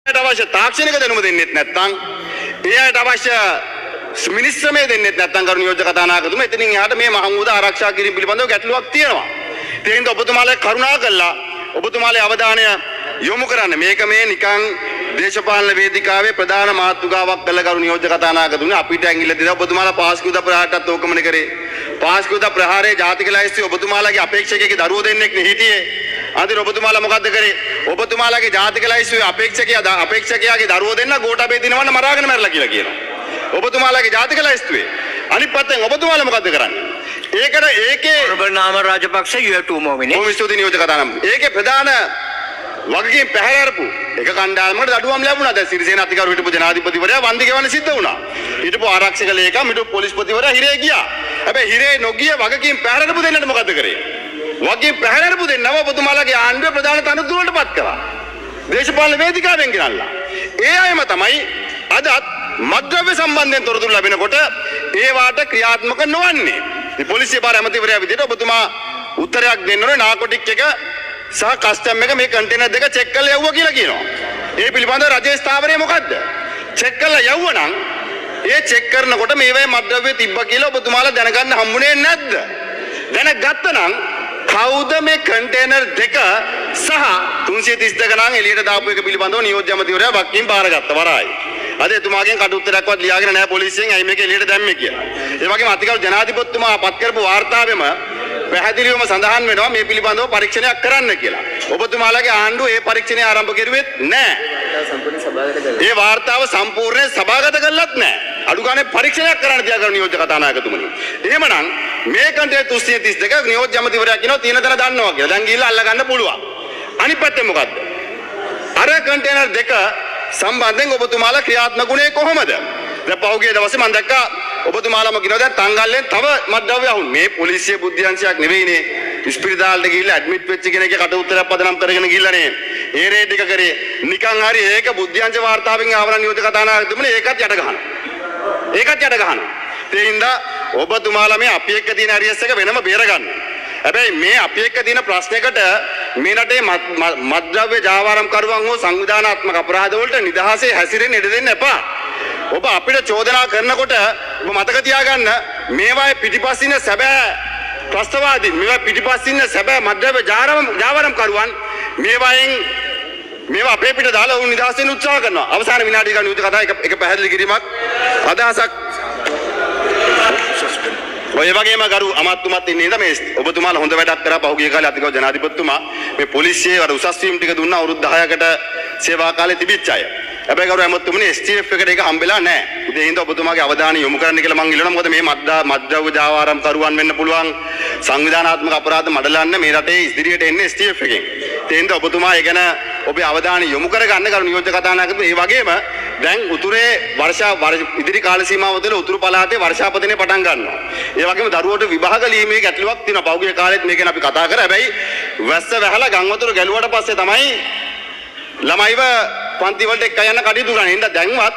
අවශ්‍ය තාක්ෂණික දැනුම දෙන්නෙත් නැත්නම් එයාට අවශ්‍ය මිනිස්ත්‍රමය දෙන්නෙත් නැත්නම් කරු නියෝජ්‍ය කතානායකතුමා එතනින් එහාට මේ මහමුද ආරක්ෂා කිරීම පිළිබඳව ගැටලුවක් තියෙනවා. ඒ හින්දා ඔබතුමාලා කරුණා කළා ඔබතුමාලා අවධානය යොමු කරන්න. මේක මේ නිකන් දේශපාලන වේදිකාවේ ප්‍රධාන මාතෘකාවක් කළ කරු නියෝජ්‍ය කතානායකතුමනි අපිට ඇඟිල්ල දෙනවා ඔබතුමාලා පාස්කුද ප්‍රහාරයටත් ඕකමනේ කරේ. පාස්කුද ප්‍රහාරයේ ජාතික ලයිස්තුවේ ඔබතුමාලාගේ අපේක්ෂකයෙක්ගේ දරුවෝ දෙන්නෙක් නේ හිටියේ. අදිර ඔබතුමාලා මොකද්ද කරේ? ඔබතුමාලාගේ ජාතික ලයිස්තුවේ අපේක්ෂකයාගේ දරුවෝ දෙන්න ගෝඨාභය දිනවන්න මරාගෙන මැරලා කියලා කියනවා. ඔබතුමාලාගේ ජාතික ලයිස්තුවේ. අනිත් පැත්තෙන් ඔබතුමාලා මොකද්ද කරන්නේ? ඒකේ නාම Rajapaksa you have two more minutes. බොහොම ස්තුතියි නියෝජක කතානම්. ඒකේ ප්‍රධාන වගකීම් පැහැරපු එක කණ්ඩායමකට දඩුවම් ලැබුණා. දැන් සිරිසේන අතිගරු හිටපු ජනාධිපතිවරයා වන්දි ගෙවන්න සිද්ධ වුණා. හිටපු ආරක්ෂක ලේකම් හිටපු පොලිස්පතිවරයා හිරේ ගියා. හැබැයි හිරේ නොගිය වගකීම් පැහැරපු දෙන්නට මොකද්ද කරේ? වගකීම් පැහැරපු දෙන්නව ඔබතුමාලාගේ ආණ්ඩුවේ ප්‍රධාන තනතුරු වලටපත් කරා. දේශපාලන වේදිකාවෙන් ගෙනල්ලා. ඒ අයම තමයි අදත් මද්ද්‍රව්‍ය සම්බන්ධයෙන් තොරතුරු ලැබෙනකොට ඒවාට ක්‍රියාත්මක නොවන්නේ. මේ පොලිසිය බාර ඇමතිවරයා විදිහට ඔබතුමා උත්තරයක් දෙන්න ඕනේ නාකොටික් එක සහ කස්ටම් එක මේ කන්ටේනර් දෙක චෙක් කරලා යවුවා කියලා කියනවා. ඒ පිළිබඳව රජයේ ස්ථාවරය මොකද්ද? චෙක් කරලා යවුවනම් ඒ චෙක් කරනකොට මේවැයි මද්ද්‍රව්‍ය තිබ්බ කියලා ඔබතුමාලා දැනගන්න හම්බුනේ නැද්ද? දැනගත්තනම් කවුද මේ කන්ටේනර් දෙක සහ 332 නම් එළියට දාපු එක පිළිබඳව නියෝජ්‍ය ඇමතිවරයා වක්කීම් බාරගත්තා වරායි. අද එතුමාගෙන් කඩ උත්තරයක්වත් ලියාගෙන නැහැ පොලිසියෙන් ඇයි මේක එළියට දැම්මේ කියලා. ඒ වගේම අතිගරු ජනාධිපතිතුමා පත් කරපු වාර්තාවෙම පැහැදිලිවම සඳහන් වෙනවා මේ පිළිබඳව පරීක්ෂණයක් කරන්න කියලා. ඔබතුමාලාගේ ආණ්ඩුව ඒ පරීක්ෂණය ආරම්භ කරුවෙත් නැහැ. ඒ වාර්තාව සම්පූර්ණයෙන් සභාගත කළත් නැහැ. අඩු ගානේ පරීක්ෂණයක් කරන්න තියා කරු නියෝජ්‍ය කතානායකතුමනි. එහෙමනම් මේ කන්ටේනර් 332 නියෝජ්‍ය ඇමතිවරයා කියනවා තියෙන තැන දන්නවා කියලා. දැන් ගිහිල්ලා අල්ල ගන්න පුළුවන්. අනිත් පැත්තේ මොකද්ද? අර කන්ටේනර් දෙක සම්බන්ධයෙන් ඔබතුමාලා ක්‍රියාත්මක වුණේ කොහොමද? දැන් පහුගිය දවසේ මම දැක්කා ඔබතුමාලාම කියනවා දැන් තංගල්ලෙන් තව මද්ද්‍රව්‍ය අහුන්. මේ පොලිසිය බුද්ධිංශයක් නෙවෙයිනේ. ඉස්පිරිතාලෙට ගිහිල්ලා ඇඩ්මිට් වෙච්ච කෙනෙක්ගේ කට උත්තරයක් පදනම් කරගෙන ගිහිල්ලානේ. ඒ රේඩ් එක කරේ. නිකන් හරි ඒක බුද්ධිංශ වාර්තාවෙන් ආවරණ නියෝජ්‍ය කතානායකතුමනි ඒකත් යට ගහනවා. ඒකත් යට ගහනවා. ඒ හින්දා ඔබතුමාලා මේ අපි එක්ක තියෙන ඇරියස් එක වෙනම බේර ගන්න. හැබැයි මේ අපි එක්ක තියෙන ප්‍රශ්නයකට මේ රටේ මද්ද්‍රව්‍ය ජාවාරම්කරුවන් හෝ සංවිධානාත්මක අපරාධ වලට නිදහසේ හැසිරෙන්න ඉඩ දෙන්න එපා. ඔබ අපිට චෝදනා කරනකොට ඔබ මතක තියාගන්න මේවායේ පිටිපස්සින් සැබෑ ත්‍රස්තවාදී මේවා පිටිපස්සින් සැබෑ මද්ද්‍රව්‍ය ජාවාරම්කරුවන් මේවා අපේ පිට දාලා උන් නිදහස් වෙන්න උත්සාහ කරනවා. අවසාන විනාඩි ගන්න යුද්ධ කතා එක පැහැදිලි කිරීමක් අදහසක් ඔය වගේම ගරු අමාත්‍යතුමත් ඉන්නේ නේද මේ ඔබතුමාලා හොඳ වැඩක් කරා පහුගිය කාලේ අතිගෞරව ජනාධිපතිතුමා මේ පොලිසියේ වල උසස් වීම ටික දුන්නා අවුරුදු 10කට සේවා කාලේ තිබිච්ච අය. හැබැයි ගරු ඇමතිතුමනි STF එකට ඒක හම්බෙලා නැහැ. උදේ හින්දා ඔබතුමාගේ අවධානය යොමු කරන්න කියලා මම ඉල්ලනවා. මොකද මේ මද්ද්‍රව්‍ය ජාවාරම් කරුවන් වෙන්න පුළුවන් සංවිධානාත්මක අපරාධ මඩලන්න මේ රටේ ඉදිරියට එන්නේ STF එකෙන්. ඒ හින්දා ඔබතුමා ඒ ගැන ඔබේ අවධානය යොමු කරගන්න ගරු නියෝජ්‍ය කතානායකතුමා. ඒ වගේම දැන් උතුරේ ඉදිරි කාල සීමාව තුළ උතුරු පළාතේ වර්ෂාපතනය පටන් ගන්නවා. ඒ වගේම දරුවෝට විභාග ලියීමේ ගැටලුවක් තියෙනවා. පහුගිය කාලෙත් මේක ගැන අපි කතා කරා. හැබැයි වැස්ස වැහලා ගම් වතුර ගැලුවට පස්සේ තමයි ළමයිව පන්ති වලට එක්ක යන්න කටයුතු කරන්නේ. හින්දා දැන්වත්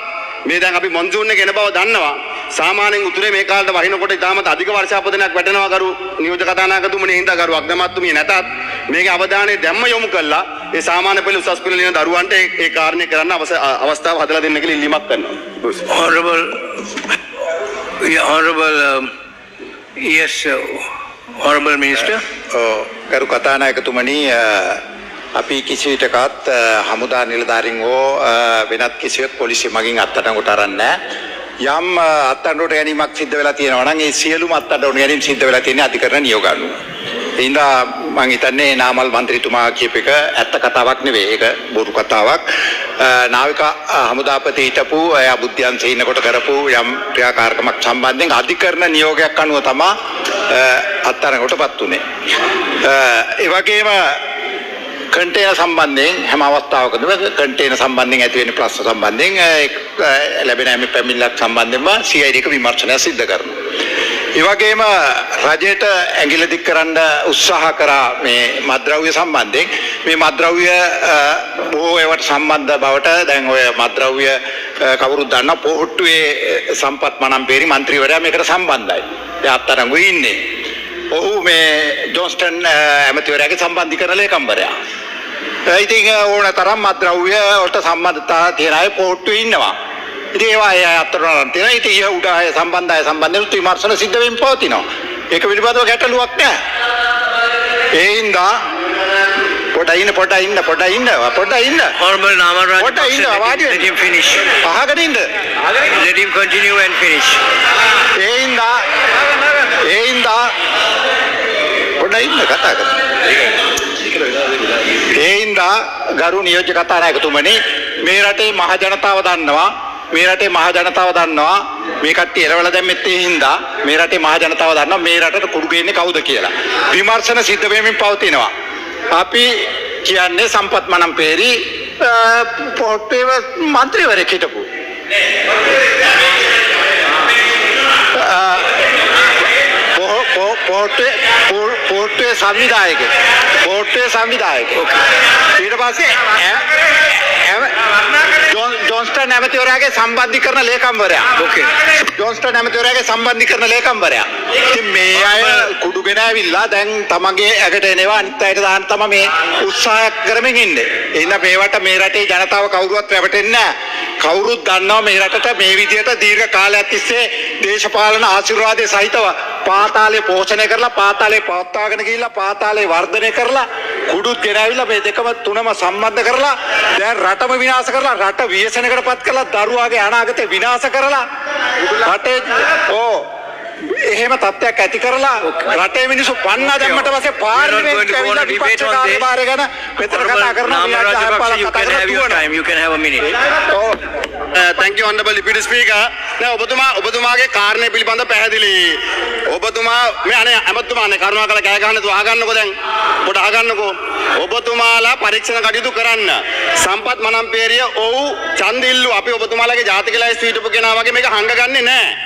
මේ දැන් අපි මොන්සූන් එක එන බව දන්නවා. සාමාන්‍යයෙන් උතුරේ මේ කාලේට වහිනකොට ඉතාමත් අධික වර්ෂාපතනයක් වැටෙනවා ගරු නියෝජ්‍ය කතානායකතුමනි. හින්දා ගරු අග්‍රාමාත්‍යතුමිය නැතත් මේකේ අවධානය දැම්ම යොමු කළා. ඒ සාමාන්‍ය පෙළ උසස් පෙළ ලියන දරුවන්ට ඒ කාරණේ කරන්න අවස්ථාව හදලා දෙන්න කියලා ඉල්ලීමක් කරනවා. Honorable Minister. ගරු කතානායකතුමනි අපි කිසිවිටකත් හමුදා නිලධාරීන් හෝ වෙනත් කිසිවෙක් පොලිසිය මගින් අත්අඩංගුවට අරන් නැහැ. යම් අත්අඩංගුවට ගැනීමක් සිද්ධ වෙලා තියෙනවා නම් ඒ සියලුම අත්අඩංගුවට ගැනීම සිද්ධ වෙලා තියෙන්නේ අධිකරණ නියෝග අනුව. ඒ හින්දා මම හිතන්නේ නාමල් මන්ත්‍රීතුමා කියප එක ඇත්ත කතාවක් නෙවෙයි. ඒක බොරු කතාවක්. නාවික හමුදාපති හිටපු එයා බුද්ධිංශයේ ඉන්නකොට කරපු යම් ක්‍රියාකාරකමක් සම්බන්ධයෙන් අධිකරණ නියෝගයක් අනුව තමයි අත්අඩංගුවටපත් උනේ. ඒ වගේම කන්ටේනර් සම්බන්ධයෙන් හැම අවස්ථාවකදම කන්ටේනර් සම්බන්ධයෙන් ඇති වෙන ප්‍රශ්න සම්බන්ධයෙන් ලැබෙන හැම පැමිණිල්ලක් සම්බන්ධයෙන්ම CID එක විමර්ශනය සිදු කරනවා. ඒ වගේම රජයට ඇඟිලි දික් කරන්න උත්සාහ කරා මේ මද්ද්‍රව්‍ය සම්බන්ධයෙන්. මේ මද්ද්‍රව්‍ය බොහෝ ඒවට සම්බන්ධ බවට දැන් ඔය මද්ද්‍රව්‍ය කවුරුත් දන්නා පොහොට්ටුවේ සම්පත් මනම්පේරි මන්ත්‍රීවරයා මේකට සම්බන්ධයි. ඒ අත්අඩංගුවේ ඉන්නේ. ඔහු මේ ජොන්ස්ටන් ඇමතිවරයාගේ සම්බන්ධීකරණ ලේකම්වරයා. ඉතින් ඕන තරම් මත්ද්‍රව්‍ය වලට සම්බන්ධතා තියෙන අය පොට්ටුවේ ඉන්නවා. ඉතින් ඒවා අය අත්තරන තියෙනවා. ඉතින් ඒ උඩ අය සම්බන්ධයෙන් විමර්ශන සිද්ධ වෙමින් පවතිනවා. ඒක පිළිබඳව ගැටලුවක් නැහැ. ඒ හින්දා පොඩ්ඩක් ඉන්න. Honorable Namal Rajapaksa, let him finish. අහගෙන ඉන්න. Let him continue and finish. ඒ හින්දා පොඩ්ඩක් ඉන්න කතා කරමු. ඒ හින්දා ගරු නියෝජ්‍ය කතානායකතුමනි මේ රටේ මහ ජනතාව දන්නවා මේ කට්ටිය එරවල දැම්මෙත් ඒ හින්දා මේ රටේ මහ ජනතාව දන්නවා මේ රටට කුඩු ගේන්නේ කවුද කියලා. විමර්ශන සිද්ධ වෙමින් පවතිනවා. අපි කියන්නේ සම්පත් මනම්පේරි පොට්ටේ මන්ත්‍රීවරයෙක් හිටපු. පොට්ටේ සංවිධායකයෙක්. ඊට පස්සේ ජොන්ස්ටන් ඇමතිවරයාගේ සම්බන්ධීකරණ ලේකම්වරයා. ජොන්ස්ටන් ඇමතිවරයාගේ සම්බන්ධීකරණ ලේකම්වරයා. ඉතින් මේ අය කුඩුගෙන ඇවිල්ලා දැන් තමන්ගේ ඇකට එනවා අනිත් අයට දාන්න තමයි මේ උත්සාහ කරමින් ඉන්නේ. එහෙනම් මේවට මේ රටේ ජනතාව කවුරුවත් රැවටෙන්නේ නැහැ. කවුරුත් දන්නවා මේ රටට මේ විදියට දීර්ඝ කාලයක් තිස්සේ දේශපාලන ආශිර්වාදයේ සහිතව පාතාලේ පෝෂණය කරලා පාතාලේ පවත්වාගෙන ගිහිල්ලා පාතාලේ වර්ධනය කරලා කුඩුත් ගෙනාවිලා මේ දෙකම තුනම සම්බන්ධ කරලා දැන් රටම විනාශ කරලා රට ව්‍යසනයකටපත් කරලා දරුවාගේ අනාගතේ විනාශ කරලා රටේ එහෙම තත්ත්වයක් ඇති කරලා රටේ මිනිස්සු පන්නා දැම්මට පස්සේ පාර්ලිමේන්තුවට ඇවිල්ලා විපක්ෂ කාර්යභාරය ගැන මෙතන කතා කරනවා. Namal Rajapaksa, you can have your time. You can have a minute. thank you honorable deputy speaker. දැන් ඔබතුමාගේ කාරණේ පිළිබඳ පැහැදිලි. ඔබතුමා මේ අනේ ඇමතුමානේ කරුණාකරලා කෑ ගහන්න තු අහගන්නකෝ දැන්. පොඩ අහගන්නකෝ. ඔබතුමාලා පරීක්ෂණ කටයුතු කරන්න. සම්පත් මනම්පේරිය ඡන්දිල්ලු අපි ඔබතුමාලාගේ ජාතික ලයිස්ට් හිටපු කෙනා වගේ මේක හංගගන්නේ නැහැ.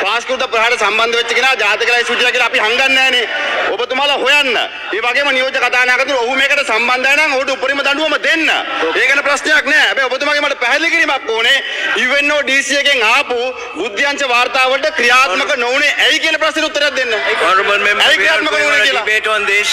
පාස්කෝට ප්‍රහාරයට සම්බන්ධ වෙච්ච කෙනා ජාතික ලයිස්ට් හිටියා කියලා අපි හංගන්නේ නැහනේ. ඔබතුමාලා හොයන්න. ඒ වගේම නියෝජ්‍ය කතානායකතුරු ඔහු මේකට සම්බන්ධයි නම් ඔහුට උපරිම දඬුවම දෙන්න. ඒක ගැන ප්‍රශ්නයක් නෑ. හැබැයි ඔබතුමාගේ මට පැහැදිලි කිරීමක් ඕනේ. UNO DC එකෙන් ආපු බුද්ධ්‍යංශ වාර්තාවලට ක්‍රියාත්මක නොවුනේ ඇයි කියන ප්‍රශ්නෙට උත්තරයක් දෙන්න. Honorable member, we are going to debate on this.